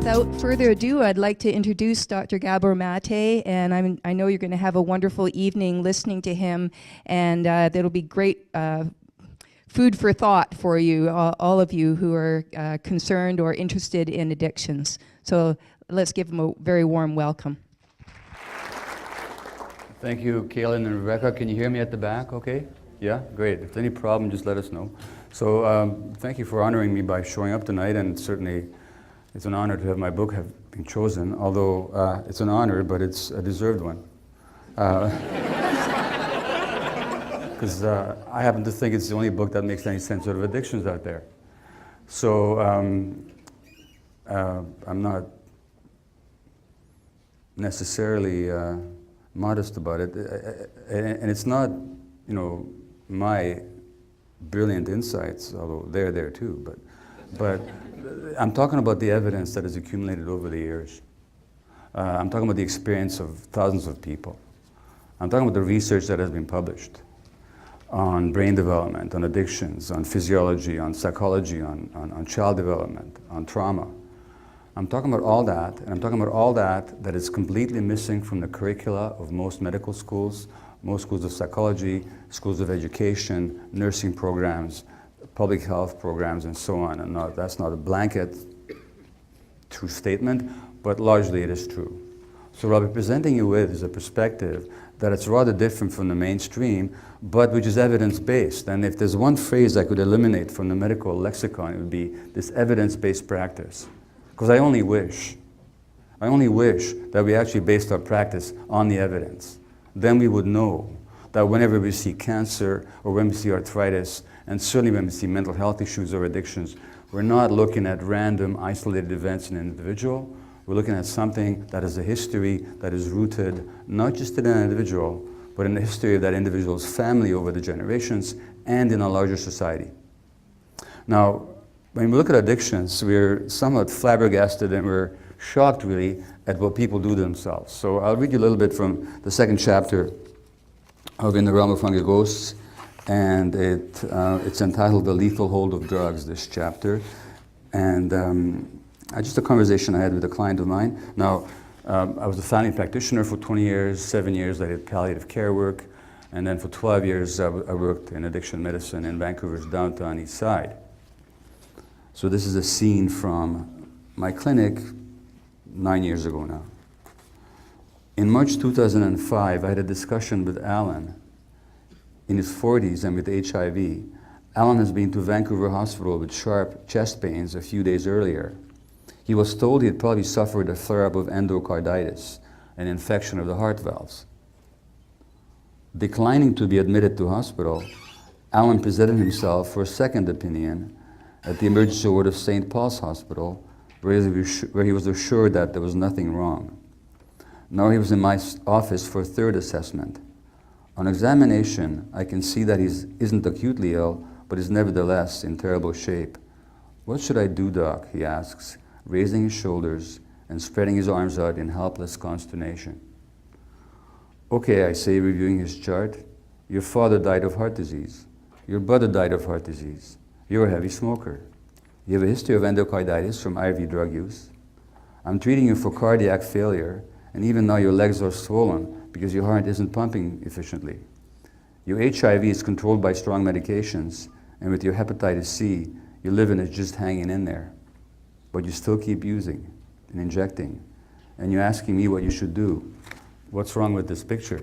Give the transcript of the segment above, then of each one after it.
without further ado, I'd like to introduce Dr. Gabor Mate, and I know you're going to have a wonderful evening listening to him, and that'll be great food for thought for you, all of you who are concerned or interested in addictions. So let's give him a very warm welcome. Thank you, Kaylin and Rebecca. Can you hear me at the back okay? Yeah? Great. If there's any problem, just let us know. So thank you for honoring me by showing up tonight, and certainly it's an honor to have my book have been chosen, although it's an honor, but it's a deserved one. Because I happen to think it's the only book that makes any sense out of addictions out there. So I'm not necessarily modest about it, and it's not, you know, my brilliant insights, although they're there too, but I'm talking about the evidence that has accumulated over the years. I'm talking about the experience of thousands of people. I'm talking about the research that has been published on brain development, on addictions, on physiology, on psychology, on child development, on trauma. I'm talking about all that, and I'm talking about all that is completely missing from the curricula of most medical schools, most schools of psychology, schools of education, nursing programs, public health programs, and so on. And that's not a blanket true statement, but largely it is true. So what I'll be presenting you with is a perspective that it's rather different from the mainstream, but which is evidence-based. And if there's one phrase I could eliminate from the medical lexicon, it would be this evidence-based practice. Because I only wish that we actually based our practice on the evidence. Then we would know that whenever we see cancer, or when we see arthritis, and certainly when we see mental health issues or addictions, we're not looking at random, isolated events in an individual. We're looking at something that has a history that is rooted not just in an individual, but in the history of that individual's family over the generations and in a larger society. Now, when we look at addictions, we're somewhat flabbergasted and we're shocked, really, at what people do to themselves. So I'll read you a little bit from the second chapter of In the Realm of Hungry Ghosts, and it's entitled The Lethal Hold of Drugs, this chapter. And just a conversation I had with a client of mine. Now, I was a family practitioner for 20 years, 7 years I did palliative care work, and then for 12 years I worked in addiction medicine in Vancouver's downtown east side. So this is a scene from my clinic 9 years ago now. In March 2005, I had a discussion with Alan in his 40s and with HIV. Alan has been to Vancouver Hospital with sharp chest pains a few days earlier. He was told he had probably suffered a flare-up of endocarditis, an infection of the heart valves. Declining to be admitted to hospital, Alan presented himself for a second opinion at the emergency ward of St. Paul's Hospital, where he was assured that there was nothing wrong. Now he was in my office for a third assessment. On examination, I can see that he isn't acutely ill, but is nevertheless in terrible shape. "What should I do, Doc?" he asks, raising his shoulders and spreading his arms out in helpless consternation. "Okay," I say, reviewing his chart. "Your father died of heart disease. Your brother died of heart disease. You're a heavy smoker. You have a history of endocarditis from IV drug use. I'm treating you for cardiac failure, and even now your legs are swollen because your heart isn't pumping efficiently. Your HIV is controlled by strong medications, and with your hepatitis C, your liver is just hanging in there. But you still keep using and injecting, and you're asking me what you should do. What's wrong with this picture?"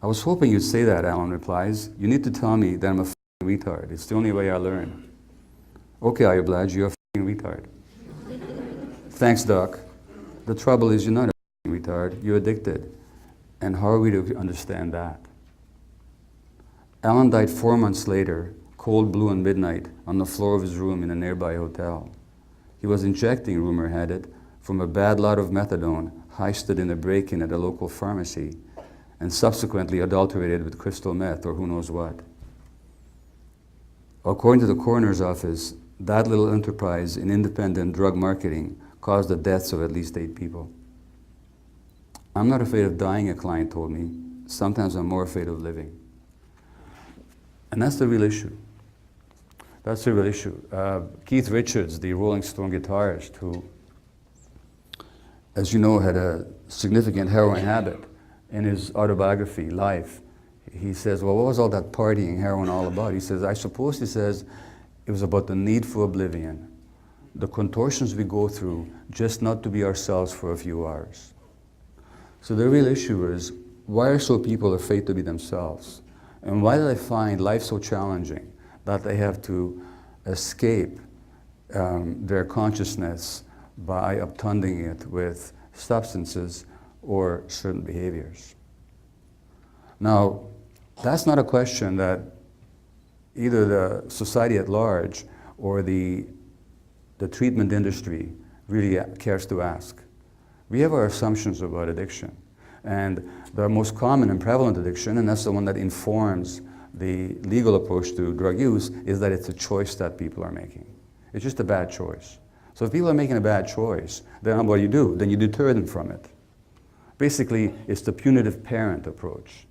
"I was hoping you'd say that," Alan replies. "You need to tell me that I'm a f***ing retard. It's the only way I learn." "Okay, I oblige, you're a f***ing retard." "Thanks, Doc. The trouble is you're not a f***ing retard, you're addicted. And how are we to understand that?" Alan died 4 months later, cold blue on midnight, on the floor of his room in a nearby hotel. He was injecting, rumor had it, from a bad lot of methadone heisted in a break-in at a local pharmacy, and subsequently adulterated with crystal meth or who knows what. According to the coroner's office, that little enterprise in independent drug marketing caused the deaths of at least 8 people. "I'm not afraid of dying," a client told me. "Sometimes I'm more afraid of living." And that's the real issue. That's the real issue. Keith Richards, the Rolling Stone guitarist who as you know, had a significant heroin habit. In his autobiography, Life, he says, well, what was all that partying, heroin all about? He says, I suppose, he says, it was about the need for oblivion, the contortions we go through just not to be ourselves for a few hours. So the real issue is, why are so people afraid to be themselves? And why do they find life so challenging that they have to escape their consciousness by obtunding it with substances or certain behaviors? Now, that's not a question that either the society at large or the treatment industry really cares to ask. We have our assumptions about addiction. And the most common and prevalent addiction, and that's the one that informs the legal approach to drug use, is that it's a choice that people are making. It's just a bad choice. So if people are making a bad choice, then what do? Then you deter them from it. Basically, it's the punitive parent approach.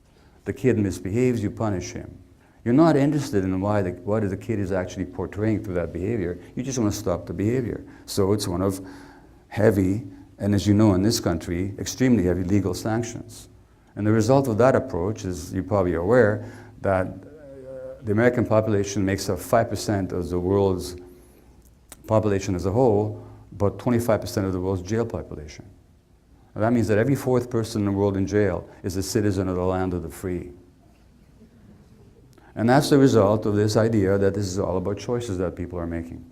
The kid misbehaves, you punish him. You're not interested in what the kid is actually portraying through that behavior. You just want to stop the behavior. So it's one of heavy, and as you know in this country, extremely heavy legal sanctions. And the result of that approach is, you're probably aware, that the American population makes up 5% of the world's population as a whole, but 25% of the world's jail population. And that means that every fourth person in the world in jail is a citizen of the land of the free. And that's the result of this idea that this is all about choices that people are making.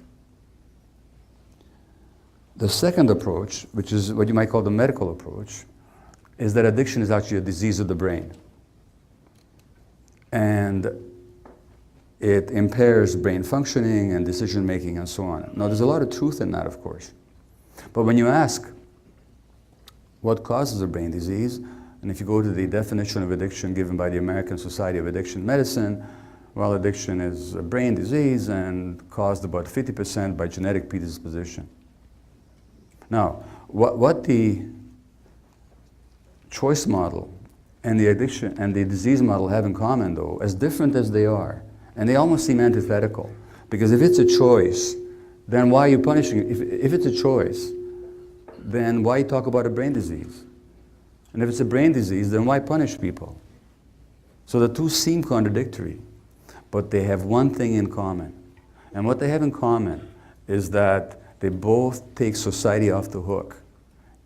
The second approach, which is what you might call the medical approach, is that addiction is actually a disease of the brain. And it impairs brain functioning and decision making and so on. Now, there's a lot of truth in that, of course. But when you ask what causes a brain disease, and if you go to the definition of addiction given by the American Society of Addiction Medicine, well, addiction is a brain disease and caused about 50% by genetic predisposition. Now, what the choice model and the addiction and the disease model have in common, though, as different as they are, and they almost seem antithetical, because if it's a choice, then why are you punishing it? If it's a choice, then why talk about a brain disease? And if it's a brain disease, then why punish people? So the two seem contradictory, but they have one thing in common. And what they have in common is that they both take society off the hook.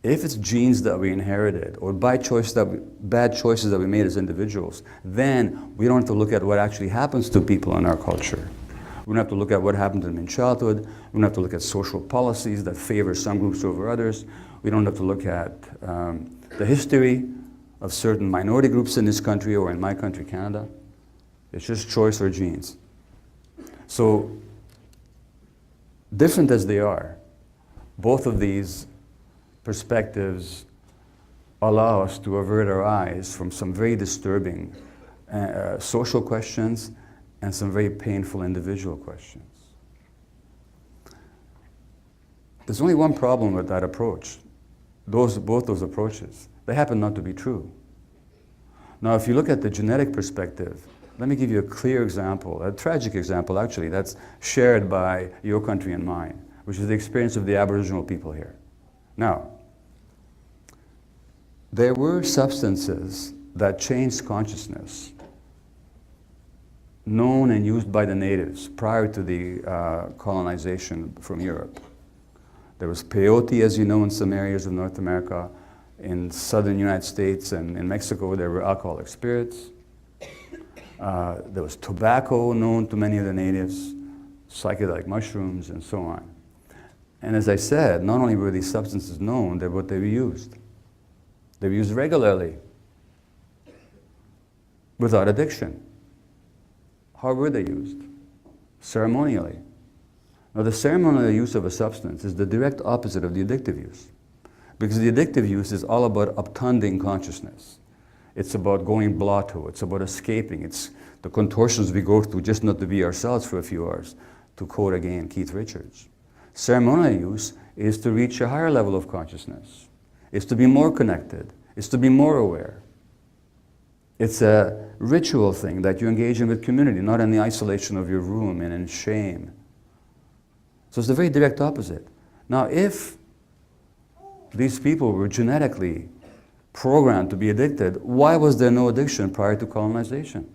If it's genes that we inherited, or bad choices that we made as individuals, then we don't have to look at what actually happens to people in our culture. We don't have to look at what happened to them in childhood. We don't have to look at social policies that favor some groups over others. We don't have to look at the history of certain minority groups in this country or in my country, Canada. It's just choice or genes. So, different as they are, both of these perspectives allow us to avert our eyes from some very disturbing social questions and some very painful individual questions. There's only one problem with that approach. Both those approaches, they happen not to be true. Now, if you look at the genetic perspective, let me give you a clear example, a tragic example actually, that's shared by your country and mine, which is the experience of the Aboriginal people here. Now, there were substances that changed consciousness known and used by the natives prior to the colonization from Europe. There was peyote, as you know, in some areas of North America. In southern United States and in Mexico, there were alcoholic spirits. There was tobacco known to many of the natives, psychedelic mushrooms, and so on. And as I said, not only were these substances known, but they were used. They were used regularly, without addiction. How were they used? Ceremonially. Now, the ceremonial use of a substance is the direct opposite of the addictive use. Because the addictive use is all about obtunding consciousness. It's about going blotto. It's about escaping. It's the contortions we go through just not to be ourselves for a few hours, to quote again Keith Richards. Ceremonial use is to reach a higher level of consciousness. It's to be more connected. It's to be more aware. It's a ritual thing that you engage in with community, not in the isolation of your room and in shame. So it's the very direct opposite. Now, if these people were genetically programmed to be addicted. Why was there no addiction prior to colonization?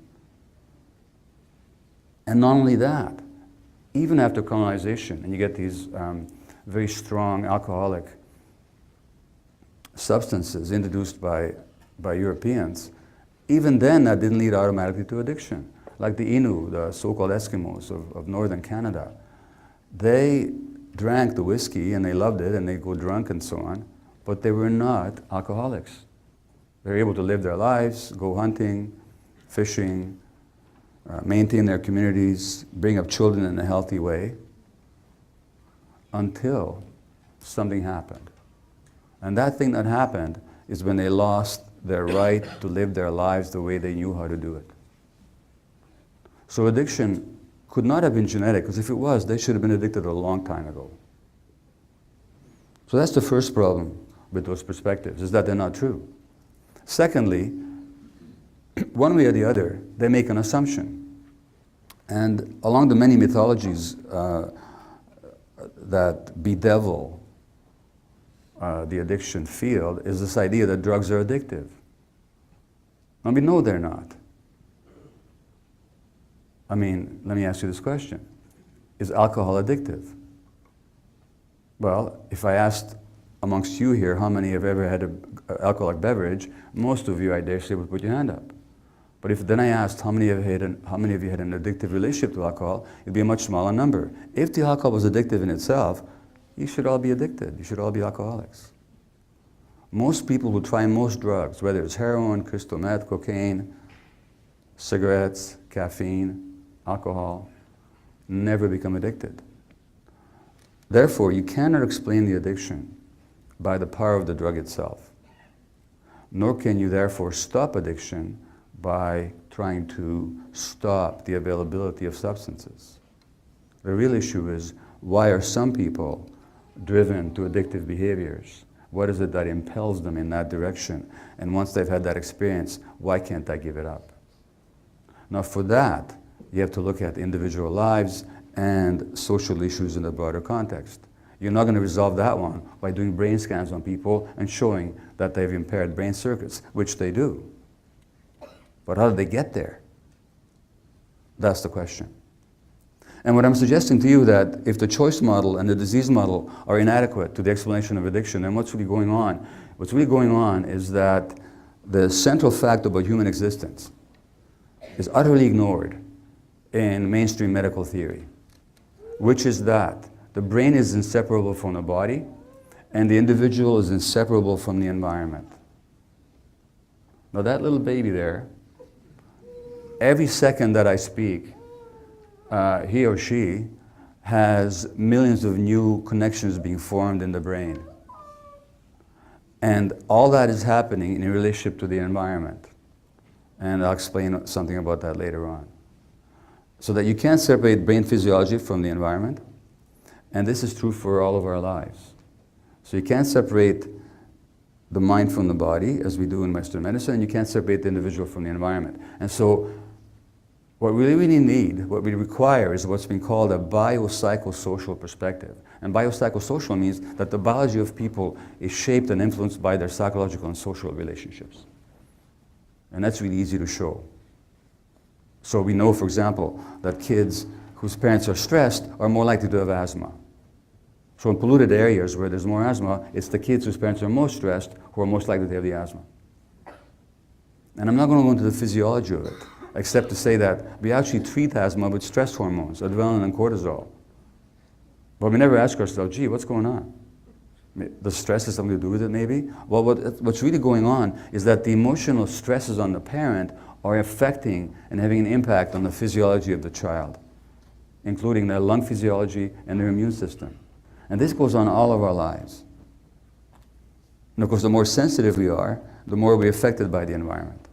And not only that, even after colonization, and you get these very strong alcoholic substances introduced by Europeans, even then that didn't lead automatically to addiction. Like the Innu, the so-called Eskimos of northern Canada, they drank the whiskey and they loved it and they go drunk and so on, but they were not alcoholics. They were able to live their lives, go hunting, fishing, maintain their communities, bring up children in a healthy way, until something happened. And that thing that happened is when they lost their right to live their lives the way they knew how to do it. So addiction could not have been genetic, because if it was, they should have been addicted a long time ago. So that's the first problem with those perspectives, is that they're not true. Secondly, one way or the other, they make an assumption. And along the many mythologies that bedevil the addiction field is this idea that drugs are addictive. Now, we know they're not. I mean, let me ask you this question. Is alcohol addictive? Well, if I asked amongst you here how many have ever had an alcoholic beverage, most of you, I dare say, would put your hand up. But if then I asked how many of you had an addictive relationship to alcohol, it'd be a much smaller number. If the alcohol was addictive in itself, you should all be addicted. You should all be alcoholics. Most people who try most drugs, whether it's heroin, crystal meth, cocaine, cigarettes, caffeine, alcohol, never become addicted. Therefore, you cannot explain the addiction by the power of the drug itself. Nor can you therefore stop addiction by trying to stop the availability of substances. The real issue is, why are some people driven to addictive behaviors? What is it that impels them in that direction? And once they've had that experience, why can't I give it up? Now for that, you have to look at individual lives and social issues in the broader context. You're not going to resolve that one by doing brain scans on people and showing that they've impaired brain circuits, which they do. But how did they get there? That's the question. And what I'm suggesting to you, that if the choice model and the disease model are inadequate to the explanation of addiction, then what's really going on? What's really going on is that the central fact about human existence is utterly ignored in mainstream medical theory, which is that the brain is inseparable from the body and the individual is inseparable from the environment. Now that little baby there, every second that I speak, he or she has millions of new connections being formed in the brain. And all that is happening in relationship to the environment. And I'll explain something about that later on. So that you can't separate brain physiology from the environment. And this is true for all of our lives. So you can't separate the mind from the body, as we do in Western medicine, and you can't separate the individual from the environment. And so what we really need, what we require, is what's been called a biopsychosocial perspective. And biopsychosocial means that the biology of people is shaped and influenced by their psychological and social relationships. And that's really easy to show. So we know, for example, that kids whose parents are stressed are more likely to have asthma. So in polluted areas where there's more asthma, it's the kids whose parents are most stressed who are most likely to have the asthma. And I'm not going to go into the physiology of it, except to say that we actually treat asthma with stress hormones, adrenaline and cortisol. But we never ask ourselves, gee, what's going on? Does stress have something to do with it, maybe? Well, what's really going on is that the emotional stresses on the parent are affecting and having an impact on the physiology of the child, including their lung physiology and their immune system. And this goes on all of our lives. And of course, the more sensitive we are, the more we're affected by the environment.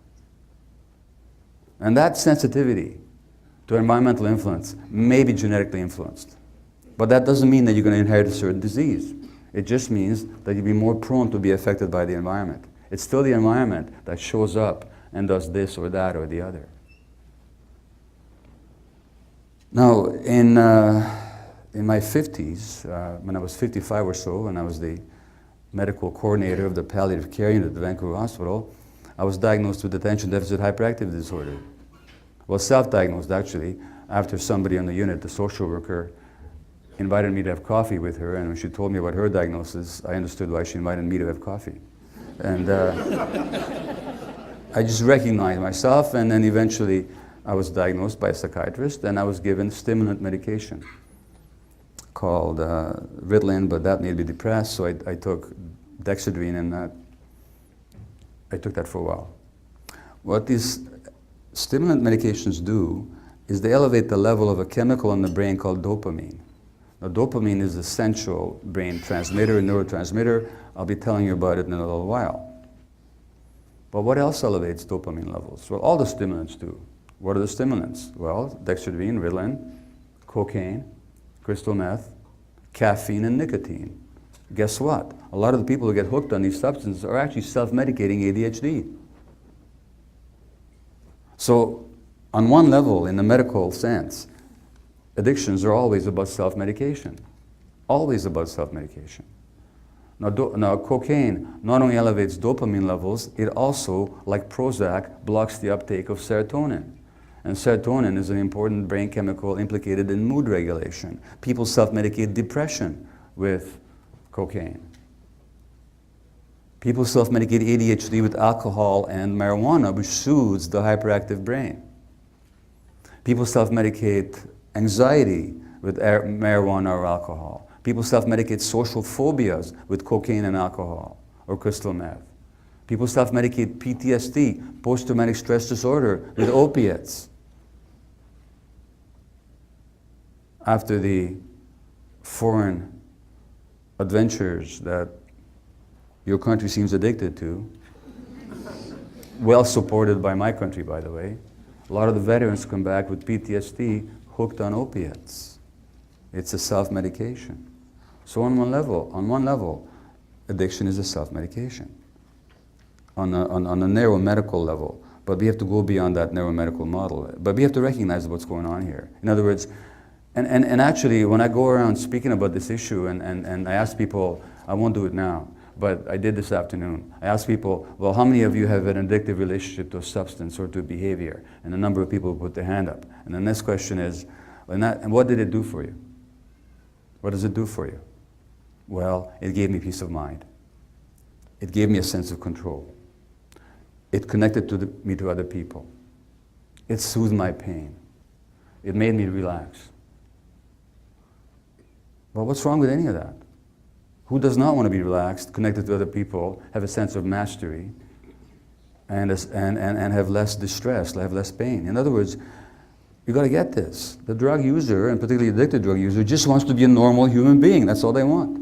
And that sensitivity to environmental influence may be genetically influenced. But that doesn't mean that you're going to inherit a certain disease. It just means that you'll be more prone to be affected by the environment. It's still the environment that shows up and does this or that or the other. Now, in my 50s, when I was 55 or so, and I was the medical coordinator of the palliative care unit at the Vancouver hospital, I was diagnosed with attention deficit hyperactivity disorder. Well, self-diagnosed actually, after somebody on the unit, the social worker, invited me to have coffee with her, and when she told me about her diagnosis, I understood why she invited me to have coffee. And I just recognized myself, and then eventually I was diagnosed by a psychiatrist, and I was given stimulant medication called Ritalin, but that made me depressed, so I took dexedrine, and I took that for a while. What these stimulant medications do is they elevate the level of a chemical in the brain called dopamine. Now, dopamine is the essential brain transmitter, neurotransmitter. I'll be telling you about it in a little while. But what else elevates dopamine levels? Well, all the stimulants do. What are the stimulants? Well, dexedrine, Ritalin, cocaine, crystal meth, caffeine, and nicotine. Guess what? A lot of the people who get hooked on these substances are actually self-medicating ADHD. So, on one level, in the medical sense, addictions are always about self-medication. Always about self-medication. Now, cocaine not only elevates dopamine levels, it also, like Prozac, blocks the uptake of serotonin. And serotonin is an important brain chemical implicated in mood regulation. People self-medicate depression with cocaine. People self-medicate ADHD with alcohol and marijuana, which soothes the hyperactive brain. People self-medicate anxiety with marijuana or alcohol. People self-medicate social phobias with cocaine and alcohol or crystal meth. People self-medicate PTSD, post-traumatic stress disorder, with opiates. After the foreign adventures that your country seems addicted to, well supported by my country, by the way, a lot of the veterans come back with PTSD hooked on opiates. It's a self-medication. So on one level, addiction is a self-medication. On a narrow medical level, but we have to go beyond that narrow medical model. But we have to recognize what's going on here. In other words, and actually, when I go around speaking about this issue, and I ask people, I won't do it now, but I did this afternoon. I asked people, well, how many of you have an addictive relationship to a substance or to a behavior? And a number of people put their hand up. And the next question is, and what did it do for you? What does it do for you? Well, it gave me peace of mind. It gave me a sense of control. It connected me to other people. It soothed my pain. It made me relax. Well, what's wrong with any of that? Who does not want to be relaxed, connected to other people, have a sense of mastery, and have less distress, have less pain? In other words, you got to get this. The drug user, and particularly addicted drug user, just wants to be a normal human being. That's all they want.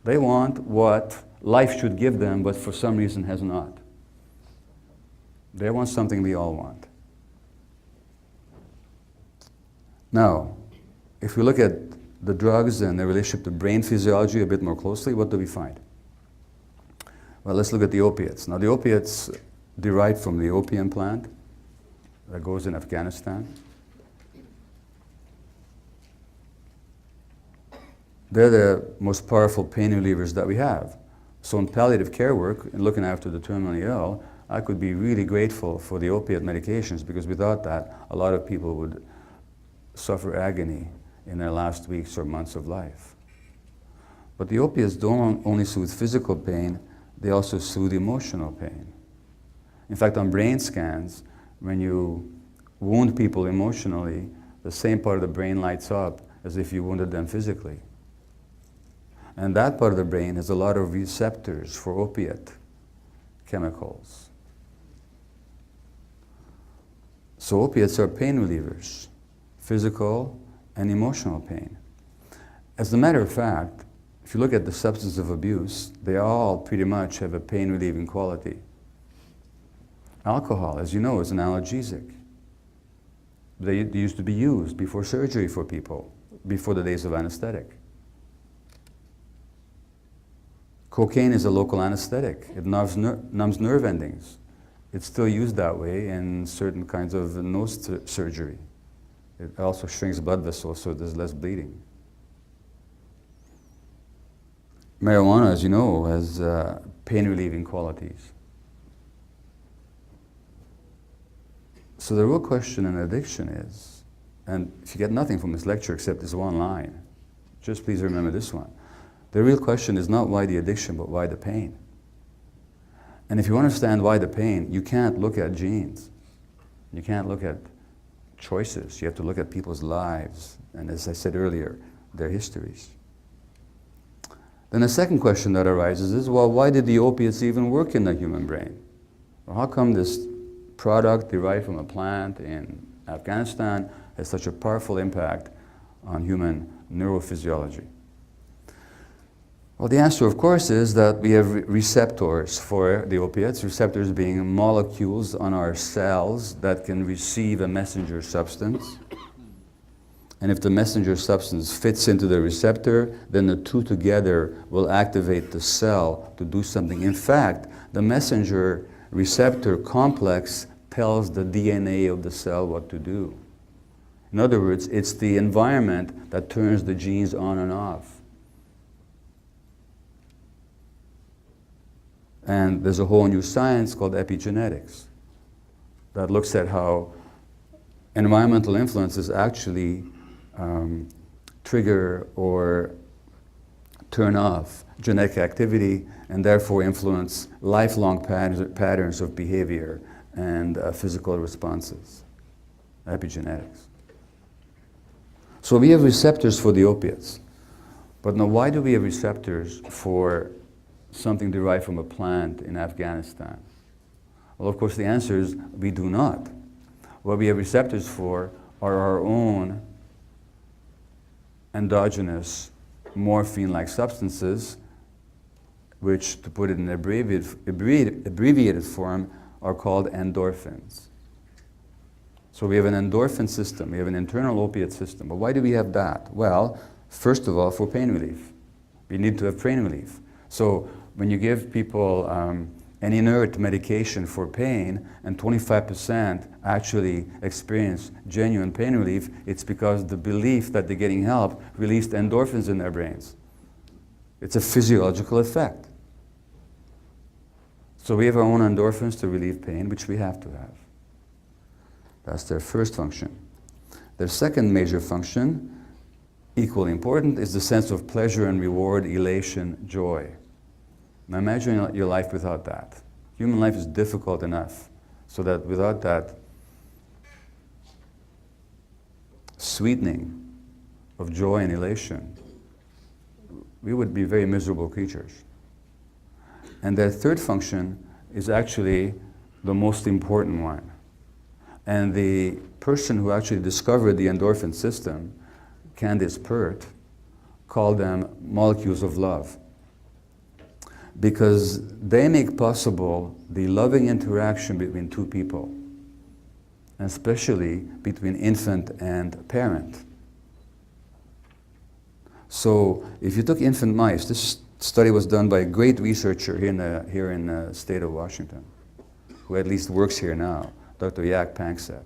They want what life should give them, but for some reason has not. They want something we all want. Now, if we look at the drugs and their relationship to brain physiology a bit more closely, what do we find? Well, let's look at the opiates. Now, the opiates derive from the opium plant that goes in Afghanistan. They're the most powerful pain relievers that we have. So in palliative care work, in looking after the terminally ill, I could be really grateful for the opiate medications, because without that, a lot of people would suffer agony in their last weeks or months of life. But the opiates don't only soothe physical pain, they also soothe emotional pain. In fact, on brain scans, when you wound people emotionally, the same part of the brain lights up as if you wounded them physically. And that part of the brain has a lot of receptors for opiate chemicals. So opiates are pain relievers, physical and emotional pain. As a matter of fact, if you look at the substance of abuse, they all pretty much have a pain relieving quality. Alcohol, as you know, is an analgesic. They used to be used before surgery for people, before the days of anesthetic. Cocaine is a local anesthetic. It numbs nerve endings. It's still used that way in certain kinds of nose surgery. It also shrinks blood vessels so there's less bleeding. marijuana, as you know, has pain-relieving qualities. So the real question in addiction is, and if you get nothing from this lecture except this one line, just please remember this one. The real question is not why the addiction, but why the pain. And if you understand why the pain, you can't look at genes. You can't look at choices. You have to look at people's lives, and as I said earlier, their histories. Then the second question that arises is, well, why did the opiates even work in the human brain? Well, how come this product derived from a plant in Afghanistan has such a powerful impact on human neurophysiology? Well, the answer, of course, is that we have receptors for the opiates, receptors being molecules on our cells that can receive a messenger substance. And if the messenger substance fits into the receptor, then the two together will activate the cell to do something. In fact, the messenger receptor complex tells the DNA of the cell what to do. In other words, it's the environment that turns the genes on and off. And there's a whole new science called epigenetics that looks at how environmental influences actually trigger or turn off genetic activity and therefore influence lifelong patterns of behavior and physical responses. Epigenetics. So we have receptors for the opiates. But now why do we have receptors for something derived from a plant in Afghanistan? Well, of course, the answer is we do not. What we have receptors for are our own endogenous morphine-like substances, which, to put it in abbreviated form, are called endorphins. So we have an endorphin system, we have an internal opiate system. But why do we have that? Well, first of all, for pain relief. We need to have pain relief. So when you give people an inert medication for pain and 25% actually experience genuine pain relief, it's because the belief that they're getting help released endorphins in their brains. It's a physiological effect. So we have our own endorphins to relieve pain, which we have to have. That's their first function. Their second major function, equally important, is the sense of pleasure and reward, elation, joy. Now imagine your life without that. Human life is difficult enough, so that without that sweetening of joy and elation, we would be very miserable creatures. And their third function is actually the most important one. And the person who actually discovered the endorphin system, Candace Pert, called them molecules of love, because they make possible the loving interaction between two people, and especially between infant and parent. So if you took infant mice, this study was done by a great researcher here in the state of Washington, who at least works here now, Dr. Yak Panksepp.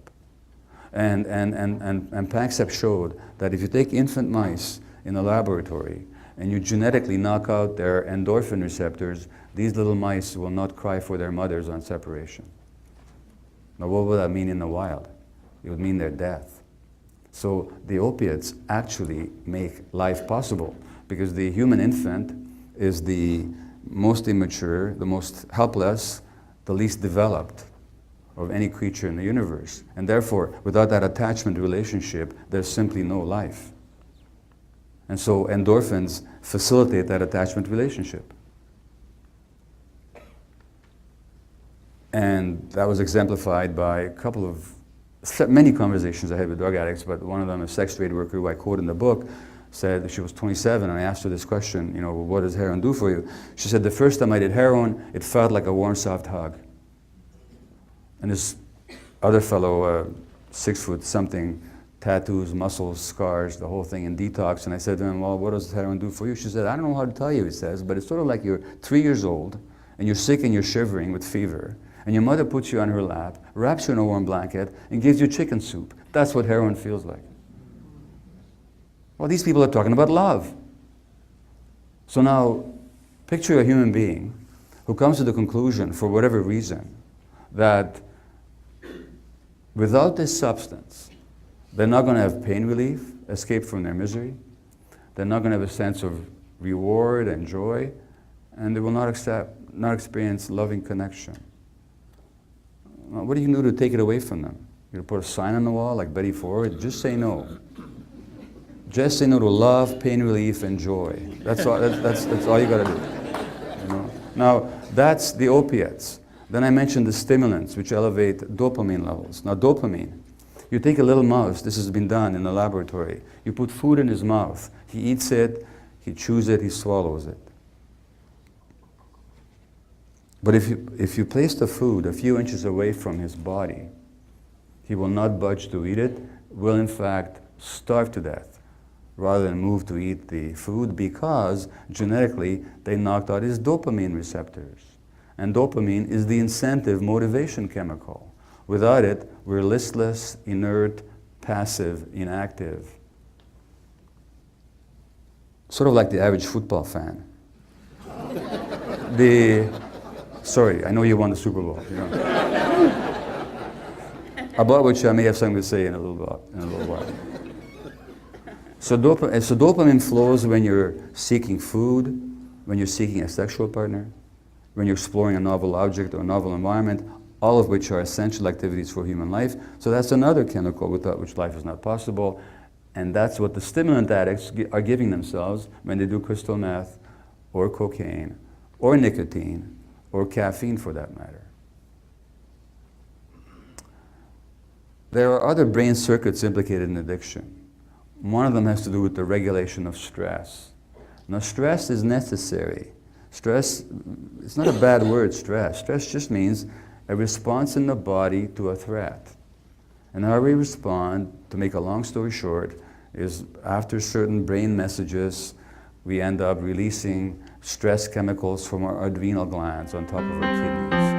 And Panksepp showed that if you take infant mice in a laboratory and you genetically knock out their endorphin receptors, these little mice will not cry for their mothers on separation. Now what would that mean in the wild? It would mean their death. So the opiates actually make life possible, because the human infant is the most immature, the most helpless, the least developed of any creature in the universe. And therefore, without that attachment relationship, there's simply no life. And so endorphins facilitate that attachment relationship. And that was exemplified by many conversations I had with drug addicts, but one of them, a sex trade worker who I quote in the book, said that she was 27, and I asked her this question, what does heroin do for you? She said, the first time I did heroin, it felt like a warm, soft hug. And this other fellow, 6 foot something, tattoos, muscles, scars, the whole thing in detox. And I said to him, well, what does heroin do for you? She said, I don't know how to tell you, he says, but it's sort of like you're 3 years old, and you're sick and you're shivering with fever, and your mother puts you on her lap, wraps you in a warm blanket, and gives you chicken soup. That's what heroin feels like. Well, these people are talking about love. So now, Picture a human being who comes to the conclusion, for whatever reason, that without this substance, they're not going to have pain relief, escape from their misery, they're not going to have a sense of reward and joy, and they will not experience loving connection. Well, what do you do to take it away from them? You're going to put a sign on the wall like Betty Ford? Just say no. Just say no to love, pain relief, and joy. That's all you got to do. You know? Now, that's the opiates. Then I mentioned the stimulants, which elevate dopamine levels. Now, dopamine, you take a little mouse, this has been done in the laboratory. You put food in his mouth. He eats it, he chews it, he swallows it. But if you place the food a few inches away from his body, he will not budge to eat it, will in fact starve to death rather than move to eat the food, because genetically they knocked out his dopamine receptors. And dopamine is the incentive motivation chemical. Without it, we're listless, inert, passive, inactive. Sort of like the average football fan. Sorry, I know you won the Super Bowl. You know. About which I may have something to say in a little while. So dopamine flows when you're seeking food, when you're seeking a sexual partner, when you're exploring a novel object or a novel environment, all of which are essential activities for human life. So that's another chemical without which life is not possible. And that's what the stimulant addicts are giving themselves when they do crystal meth or cocaine or nicotine or caffeine for that matter. There are other brain circuits implicated in addiction. One of them has to do with the regulation of stress. Now, stress is necessary. Stress, it's not a bad word, stress. Stress just means a response in the body to a threat. And how we respond, to make a long story short, is after certain brain messages, we end up releasing stress chemicals from our adrenal glands on top of our kidneys.